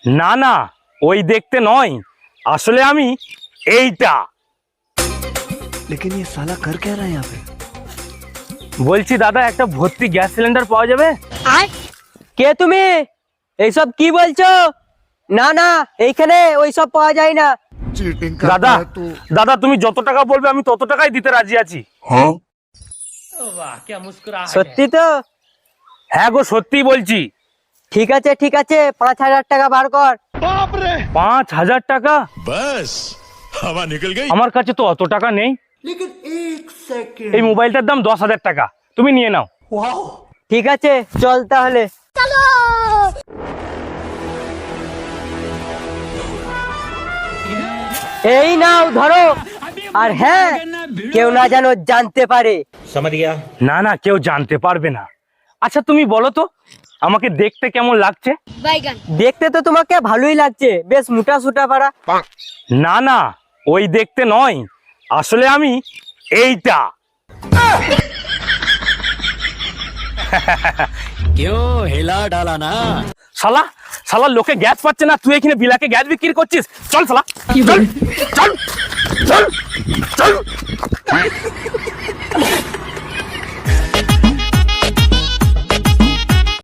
না না, ওই দেখতে নয়, আসলে আমি এইটা। लेकिन ये साला कर क्या रहा है यहाँ पे? বলছি দাদা, একটা ভর্তি গ্যাস সিলিন্ডার পাওয়া যাবে? কে তুমি? এইসব কি বলছো? না না, এইখানে ওইসব পাওয়া যায় না। चीटिंग দাদা দাদা, তুমি যত টাকা বলবে আমি তত টাকাই দিতে রাজি আছি। সত্যি তো? হ্যাঁ গো, সত্যিই বলছি। ঠিক আছে ঠিক আছে, 5,000 টাকা বার কর। 5,000 টাকা? बस हवा निकल गई। আমার কাছে তো অত টাকা নেই। এই মোবাইলটার দাম 10,000 টাকা, তুমি নিয়ে নাও। ঠিক আছে, চল তাহলে। এই নাও ধরো। আর হ্যাঁ, কেউ না যেন জানতে পারে। না না, কেউ জানতে পারবে না। আচ্ছা তুমি বলো তো, আমাকে দেখতে কেমন লাগছে? দেখতে তো তোমাকে ভালোই লাগছে, বেশ মোটা সুটা পারা। না না, ওই দেখতে নয়, আসলে আমি এইটা। क्यों हिला डाला ना? শালা শালা, লোকে গ্যাস পাচ্ছে না, তুই এখানে বিলাকে গ্যাস বিক্রি করছিস? চল শালা, চল চল চল চল।